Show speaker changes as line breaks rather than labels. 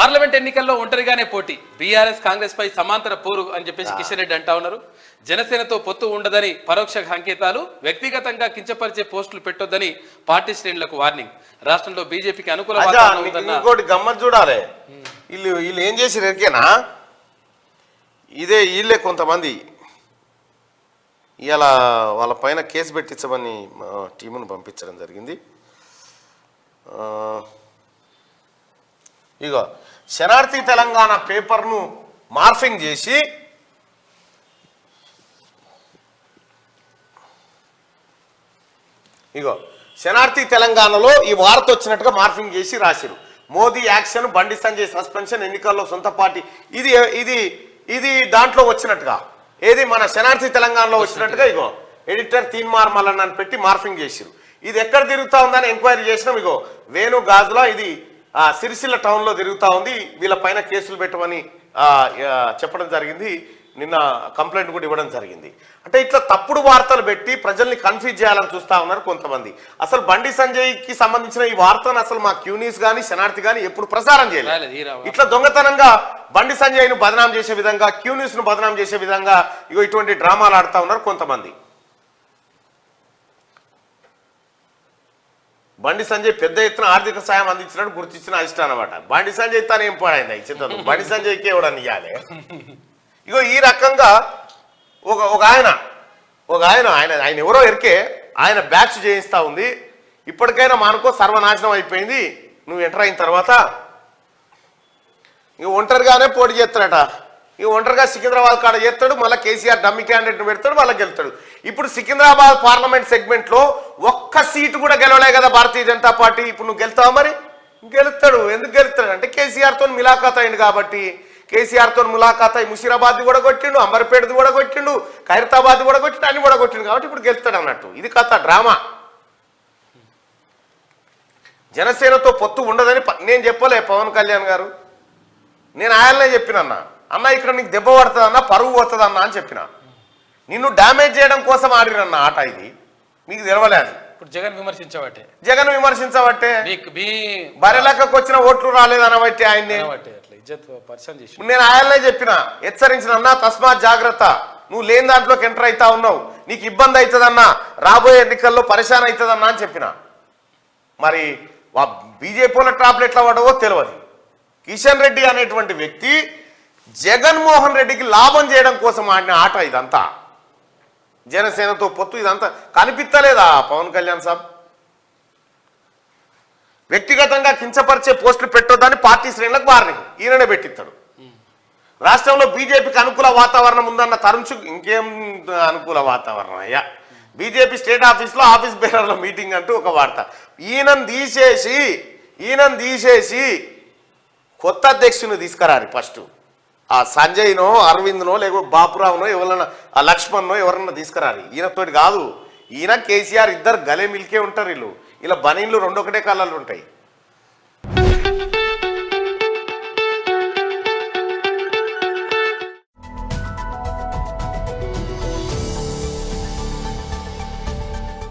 Parliament ఎన్నికల్లో ఒంటరిగానే పోటీ, బీఆర్ఎస్ కాంగ్రెస్ పై సమాంతర పోరు అని చెప్పేసి కిషన్ రెడ్డి అంటా ఉన్నారు. జనసేనతో పొత్తు ఉండదని పరోక్ష సంకేతాలు, వ్యక్తిగతంగా కించపరిచే పోస్టులు పెట్టొద్దని పార్టీ శ్రేణులకు వార్నింగ్. రాష్ట్రంలో బీజేపీకి అనుకూల
ఇంకోటి గమ్మత్ చూడాలి. వీళ్ళు ఏం చేసి ఎరికేనా, ఇదే వీళ్ళే కొంతమంది ఇలా వాళ్ళ పైన కేసు పెట్టించమని టీమును పంపించడం జరిగింది. ఇగో శనార్థి తెలంగాణ పేపర్ను మార్ఫింగ్ చేసి ఇగో శనార్థి తెలంగాణలో ఈ వార్త వచ్చినట్టుగా మార్ఫింగ్ చేసి రాసిరు. మోదీ యాక్షన్, బండి సంజయ్ సస్పెన్షన్, ఎన్నికల్లో సొంత పార్టీ, ఇది ఇది ఇది దాంట్లో వచ్చినట్టుగా, ఏది మన శనార్థి తెలంగాణలో వచ్చినట్టుగా ఇగో ఎడిటర్ తీన్మార్ మల్లన్ అని పెట్టి మార్ఫింగ్ చేసిరు. ఇది ఎక్కడ తిరుగుతా ఉందని ఎంక్వైరీ చేసినాం. ఇగో వేణు గాజులా ఇది సిరిసిల్ల టౌన్లో తిరుగుతూ ఉంది. వీళ్ళ పైన కేసులు పెట్టమని చెప్పడం జరిగింది. నిన్న కంప్లైంట్ కూడా ఇవ్వడం జరిగింది. అంటే ఇట్లా తప్పుడు వార్తలు పెట్టి ప్రజల్ని కన్ఫ్యూజ్ చేయాలని చూస్తూ ఉన్నారు కొంతమంది. అసలు బండి సంజయ్కి సంబంధించిన ఈ వార్తను అసలు మా క్యూనీస్ కానీ శనార్థి కానీ ఎప్పుడు ప్రసారం చేయలేదు. ఇట్లా దొంగతనంగా బండి సంజయ్ను బదనాం చేసే విధంగా, క్యూనీస్ను బదనాం చేసే విధంగా ఇగో ఇటువంటి డ్రామాలు ఆడుతూ ఉన్నారు కొంతమంది. బండి సంజయ్ పెద్ద ఎత్తున ఆర్థిక సాయం అందించినట్టు గుర్తించిన ఇష్టం అనమాట. బండి సంజయ్ తను ఏం పాడైంది చిత్రం, బండి సంజయ్కి ఇవ్వడానికి ఇవ్వాలి. ఇగో ఈ రకంగా ఒక ఆయన ఎవరో ఎరికే ఆయన బ్యాచ్ చేయిస్తూ ఉంది. ఇప్పటికైనా మానుకో, సర్వనాశనం అయిపోయింది నువ్వు ఎంటర్ అయిన తర్వాత. ఇక ఒంటరిగానే పోటీ చేస్తాడట. ఇక ఒంటరిగా సికింద్రాబాద్ కాడ చేస్తాడు, మళ్ళీ కేసీఆర్ డమ్మి క్యాండిడేట్ని పెడతాడు, వాళ్ళకి గెలుతాడు. ఇప్పుడు సికింద్రాబాద్ పార్లమెంట్ సెగ్మెంట్లో ఒక్క సీటు కూడా గెలవలే కదా భారతీయ జనతా పార్టీ. ఇప్పుడు నువ్వు గెలుతావా? మరి గెలుస్తాడు. ఎందుకు గెలుస్తాడు అంటే కేసీఆర్తో మిలాఖాత్ అయింది కాబట్టి. కేసీఆర్తో ములాఖాత్ అయి ముషీరాబాద్ కూడా కొట్టిండు, అంబర్పేటది కూడా కొట్టిండు, ఖైరతాబాద్ కూడా కొట్టిండు, అన్ని కూడా కొట్టిండు కాబట్టి ఇప్పుడు గెలుస్తాడు అన్నట్టు. ఇది కథ, డ్రామా. జనసేనతో పొత్తు ఉండదని నేను చెప్పలే పవన్ కళ్యాణ్ గారు. నేను ఆయననే చెప్పినన్నా, అన్న ఇక్కడ నీకు దెబ్బ పడుతుందన్నా, పరువు పోతుందన్నా అని చెప్పిన. నిన్ను డ్యామేజ్ చేయడం కోసం ఆడినన్న ఆట ఇది, నీకు తెలవలేదు.
ఇప్పుడు జగన్ విమర్శించబట్టే
బరెలకకు వచ్చిన ఓట్లు రాలేదనబట్టి ఆయన్ని నేను ఆయననే చెప్పిన, హెచ్చరించిన అన్నా తస్మాత్ జాగ్రత్త, నువ్వు లేని దాంట్లోకి ఎంటర్ అవుతా ఉన్నావు, నీకు ఇబ్బంది అవుతుందన్నా, రాబోయే ఎన్నికల్లో పరిశాన్ అవుతుందన్నా అని చెప్పిన. మరి బీజేపీల ట్రాప్లు ఎట్లా పడవో తెలియదు. కిషన్ రెడ్డి అనేటువంటి వ్యక్తి జగన్మోహన్ రెడ్డికి లాభం చేయడం కోసం ఆడిన ఆట ఇదంతా. జనసేనతో పొత్తు ఇదంతా కనిపిస్తలేదా పవన్ కళ్యాణ్ సాబ్? వ్యక్తిగతంగా కించపరిచే పోస్టులు పెట్టొద్దని పార్టీ శ్రేణులకు వార్నింగ్ ఈయననే పెట్టిస్తాడు. రాష్ట్రంలో బీజేపీకి అనుకూల వాతావరణం ఉందన్న తరుణ్ చుగ్, ఇంకేం అనుకూల వాతావరణం అయ్యా, బీజేపీ స్టేట్ ఆఫీస్లో ఆఫీస్ బేరర్ల మీటింగ్ అంటూ ఒక వార్త. ఈయనను తీసేసి కొత్త అధ్యక్షుని తీసుకురారు. ఫస్ట్ ఆ సంజయ్నో, అరవింద్నో, లేకపోతే బాపురావునో, ఎవరన్నా ఆ లక్ష్మణ్నో ఎవరన్నా తీసుకురారు. ఈయనతోటి కాదు. ఈయన కేసీఆర్ ఇద్దరు గలే మిల్కే ఉంటారు. ఇలా బనీన్లు 2 ఒకటే కాలాలు ఉంటాయి.